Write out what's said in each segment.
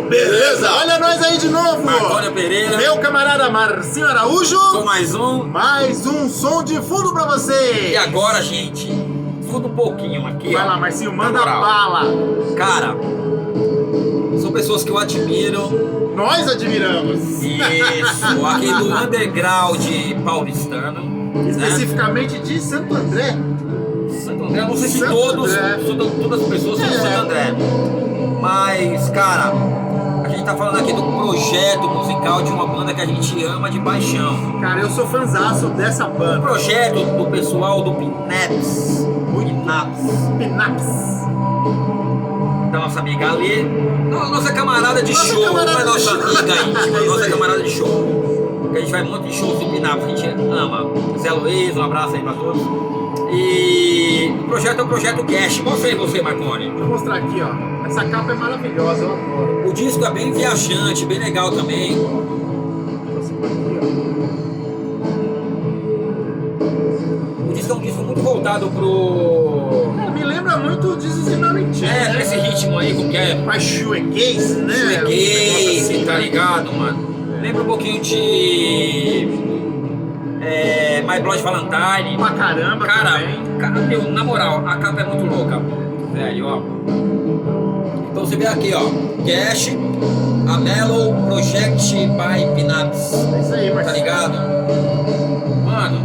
pessoal? Beleza? Olha nós aí de novo! Marconi Pereira. Meu camarada Marcinho Araújo. Com mais um som de fundo pra você! E agora, gente, escuta um pouquinho aqui. Vai ó. lá, Marcinho, manda Na moral. bala! Cara, são pessoas que eu admiro. Nós admiramos! Isso, aqui do underground paulistano. Né? Especificamente de Santo André. Santo André, eu não sei se Santo todos, André. todas as pessoas são de Santo André. Mas, cara, a gente tá falando aqui do projeto musical de uma banda que a gente ama de paixão. Cara, eu sou fanzaço dessa O banda. projeto do pessoal do Pinaps. Pinaps. Da nossa amiga Ali. Nossa camarada de Nossa show. camarada Não é nossa de show. amiga íntima, É isso nossa aí. camarada de show. Porque a gente vai muito em shows do Pinaps, a gente ama. Zé Luiz, um abraço aí pra todos. E o projeto é o Projeto Cash. Mostra aí você, Marconi. Vou mostrar aqui, ó. Essa capa é maravilhosa, eu adoro. O disco é bem viajante, bem legal também. O disco é um disco muito voltado pro... Me lembra muito o This Is American, É, esse ritmo aí, como que é? Com a shoegaze, né? Shoegaze, Um negócio tá né? ligado, mano? Lembra um pouquinho de... My Blood Valentine. Pra caramba também. Cara, meu, na moral, a capa é muito louca. Velho, ó. Então você vê aqui, ó. Cash, a Mellow Project by Pinaps. É isso aí, Tá Marcelo. ligado? Mano,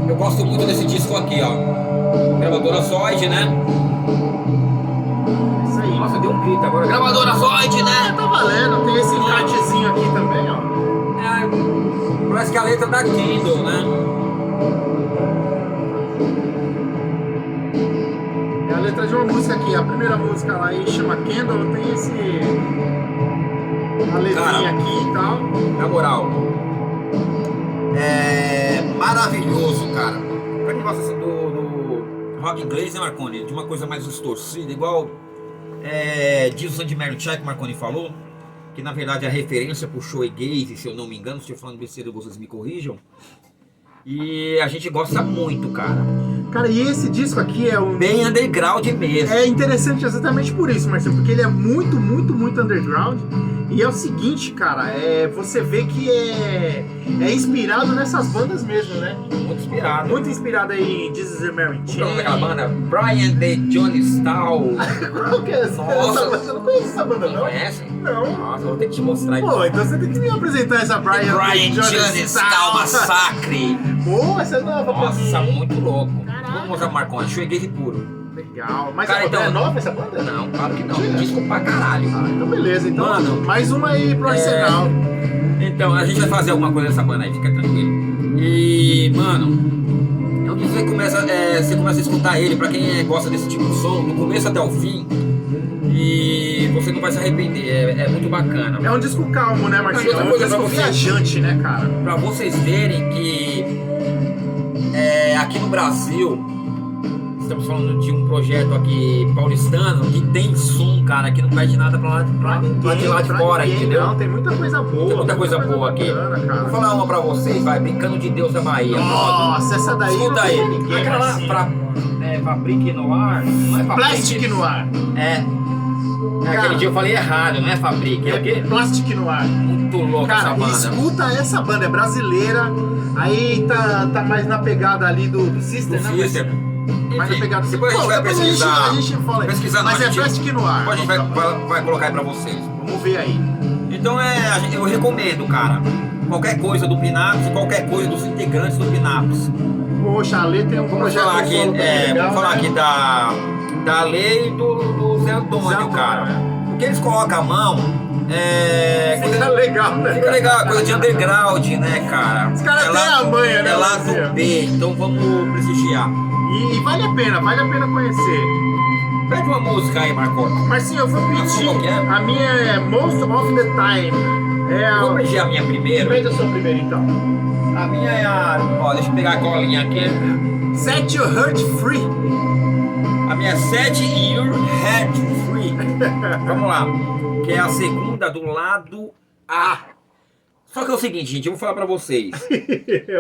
eu gosto muito desse disco aqui, ó. Gravadora Zoid, né? É isso aí. Nossa, deu um grito agora. Gravadora Zoid, né? Tá valendo, tem esse encartezinho aqui também, ó. É, parece que a letra da Kindle, né? É a letra de uma música aqui. A primeira música lá aí chama Candle, tem esse... a letrinha Cara, aqui e tal. Na moral, é maravilhoso, cara. Pra quem gosta assim, do rock inglês, né, Marconi? De uma coisa mais distorcida, igual Jesus and Mary Chain, que o Marconi falou, que na verdade é a referência pro shoegaze, se eu não me engano, se eu estiver falando besteira, vocês me corrijam. E a gente gosta muito, cara. Cara, e esse disco aqui é um... Bem underground mesmo. É interessante exatamente por isso, Marcelo, porque ele é muito, muito, muito underground. E é o seguinte, cara, você vê que é inspirado nessas bandas mesmo, né? Muito inspirado. Muito inspirado aí em This Is American. Então, aquela banda Brian The Johnny Stahl. Qual que é essa? Nossa. Você não conhece essa banda, Não não? conhece? Não. Nossa, eu vou ter que te mostrar Pô, então você tem que me apresentar essa Brian Johnny Stahl Massacre. Pô, essa é nova pra mim. Nossa, muito louco. Caraca. Vamos mostrar o Marconi, shoegaze puro. Legal. Mas Cara, então- é nova essa banda? Não, claro que não. Mentira. Disco pra caralho. Ah, então beleza. Então, Mano, mais uma aí pro Arsenal. Então, a gente vai fazer alguma coisa nessa banda aí, fica tranquilo. E, mano, é onde você começa a escutar ele, pra quem gosta desse tipo de som, do começo até o fim. E você não vai se arrepender, é muito bacana. É um disco calmo, né, Marcelo? Mas outra É um coisa disco pra você- viajante, né, cara? Pra vocês verem que aqui no Brasil, estamos falando de um projeto aqui paulistano que tem som, cara, que não perde nada pra lá de fora, ninguém, entendeu? Não, tem muita coisa boa. Tem muita coisa boa aqui. bacana, cara. Vou falar uma pra vocês, vai, Brincando de Deus da Bahia. Nossa, essa daí Escuta não aí. tem ninguém, Aquela lá, Marcinho. Fabrique no ar, não é Fabrique. Plastic no ar. Aquele Cara, dia eu falei errado, não é Fabrique, é o quê? Plastic no ar. Muito louco essa Cara, banda. escuta essa banda, é brasileira. Aí tá mais na pegada ali do Sister, né? Sister. Mais na Enfim, pegada do depois a gente Pô, vai depois pesquisar. A gente fala aí. Pesquisar Mas não, é Plastic no ar. A gente vai colocar aí pra vocês. Vamos ver aí. Então eu recomendo, cara. Qualquer coisa do Pinaps, qualquer coisa dos integrantes do Pinaps. Poxa, a letra tem um Vamos projeto falar aqui, solo bem legal, vamos falar né? aqui da Lei e do Zé Antônio, Zé Antônio, cara. né? Porque eles colocam a mão. Fica legal, né? Fica legal, coisa de underground, né, cara? Os caras têm a manha, né, É lá Marcelo? do B, então vamos prestigiar. E vale a pena conhecer. Pede uma música aí, Marco. Marcinho, eu vou pedir. Qual que é? A minha é Most of the Time. É a. Vou pedir a minha primeiro. Pede a sua primeira então. A minha é a. Ó, deixa eu pegar a colinha aqui. Set Your Heart Free. A minha 7 Your Head Free. Vamos lá. Que é a segunda do lado A. Só que é o seguinte, gente, eu vou falar pra vocês.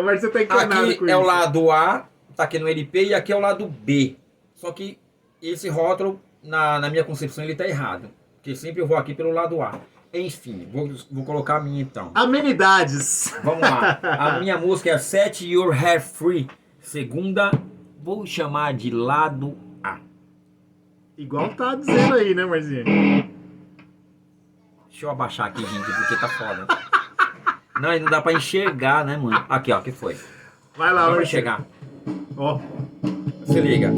Mas você tá encanado Aqui com é isso. o lado A, tá aqui no LP, e aqui é o lado B. Só que esse rótulo, na minha concepção, ele tá errado. Porque sempre eu vou aqui pelo lado A. Enfim, vou colocar a minha então. Amenidades. Vamos lá. A minha música é Set Your Hair Free. Segunda, vou chamar de lado A. Igual tá dizendo aí, né, Marcinho? Deixa eu abaixar aqui, gente, porque tá foda. Não, e não dá pra enxergar, né, mano? Aqui, ó, que foi? Vai lá, Dá pra Marcinho. enxergar. Ó. Se liga.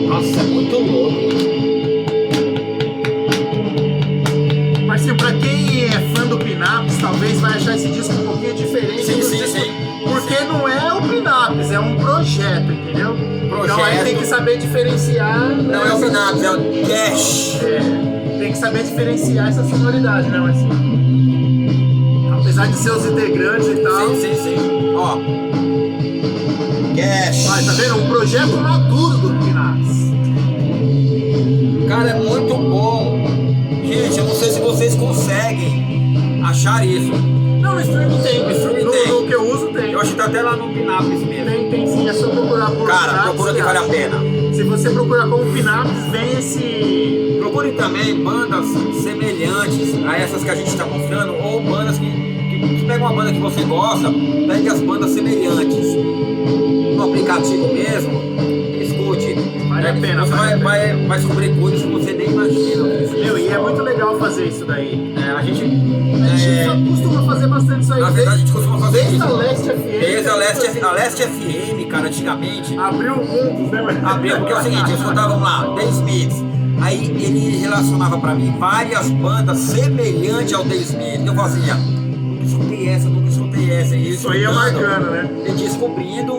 Nossa, é muito louco. Marcinho, pra quem é fã do Pinaps, talvez vai achar esse disco um pouquinho diferente Sim, do sim, disco, sim. porque não é o Pinaps, é um projeto, entendeu? Então aí Projeto. tem que saber diferenciar. Não é o Pinaps, é o Cash. Tem que saber diferenciar essa sonoridade, né, Marcinho? Apesar de ser os integrantes e tal. Sim, sim, sim. Ó. Cash. Mas tá vendo? Um projeto maduro do Pinaps. Cara, é muito bom. Gente, eu não sei se vocês conseguem achar isso. Não, no streaming tem. No streaming no, tem. no que eu uso tem. Eu acho que tá até lá no Pinaps mesmo. Tem sim, é só procurar por Cara, Pinaps, procura que vale a pena. Se você procurar como Pinaps, vem esse. Procure também bandas semelhantes a essas que a gente está mostrando, ou bandas que pega uma banda que você gosta, pegue as bandas semelhantes. No aplicativo mesmo, escute. Vale a pena, Você vale a vai descobrir coisas que você nem imagina. Meu, e é muito legal fazer isso daí. A gente. A gente costuma fazer bastante isso aí. Na verdade, a gente costuma fazer desde isso. a Leste FM. Desde a Leste FM, cara, antigamente. Abriu o mundo, né? Abriu, porque é o seguinte, eu escutava, vamos lá, The Smiths. Aí ele relacionava pra mim várias bandas semelhantes ao The Smiths. Eu fazia, nunca escutei essa. E Isso aí é escutando, marcando, né? E descobrindo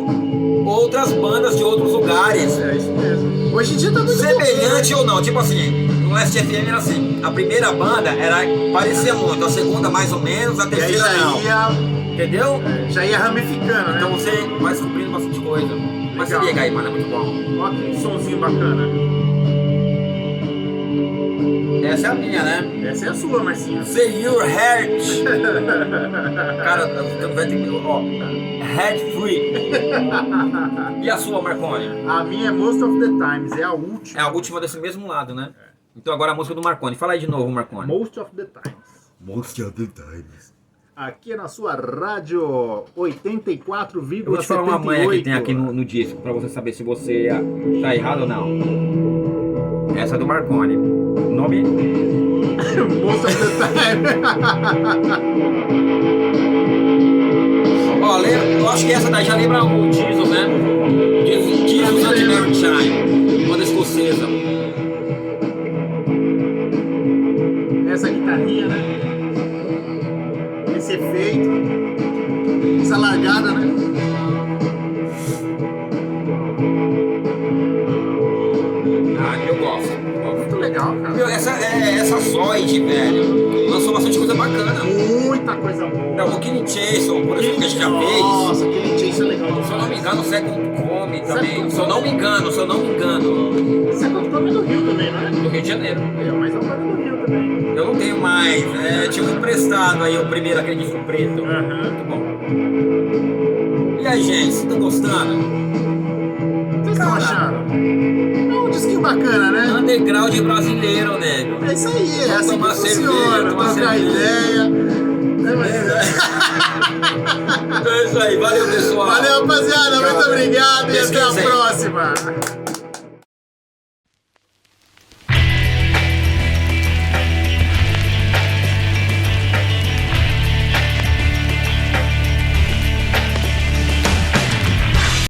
outras bandas de outros lugares. É isso mesmo. Hoje em dia tá muito Semelhante ou não, tipo assim, no Leste FM era assim, a primeira banda parecia muito, a segunda mais ou menos, a E aí terceira não. Entendeu? já ia ramificando, né? Então você vai descobrindo bastante coisa. Mas se Legal. liga aí, mano, é muito bom. Ó que somzinho bacana. Essa é a minha, né? Essa é a sua, Marcinho. Say Your Heart. Cara, vai ter que. Ó. Heart Free. E a sua, Marconi? A minha é Most of the Times, é a última. É a última desse mesmo lado, né? Então agora a música do Marconi. Fala aí de novo, Marconi. Most of the Times. Most of the Times. Aqui na sua rádio 84,78. Eu vou te falar uma manha que tem aqui no disco, pra você saber se você tá errado ou não. Essa é do Marconi. O nome? Most of the Time. Ó, eu acho que essa daí já lembra o Diesel, né? Diesel and Mary Chain, banda escocesa. Essa guitarrinha, né? Esse efeito. Essa largada, né? Ah, eu gosto. Muito legal, cara. Meu, essa Zoid, velho, lançou bastante coisa bacana. Muita coisa boa. O Killing Jason, por exemplo, que a gente já fez. Nossa, aquele Chase é legal. Se eu não me engano, o Second Come também. Second Se eu não me engano. Second Come é do Rio também, não é? Do Rio de Janeiro. É, mas é um cara do Rio também. Eu não tenho mais. Tinha um emprestado aí, o primeiro, aquele disco preto. Muito bom. E aí, gente, vocês estão gostando? O que vocês estão achando? É um disquinho bacana, né? Underground brasileiro, nego. É isso aí, é Vamos assim que tomar funciona. cerveja, tomar Trocar cerveja. ideia. Né, É isso aí, valeu, pessoal. Valeu, rapaziada. Muito obrigado e até a Pesquisa aí. próxima.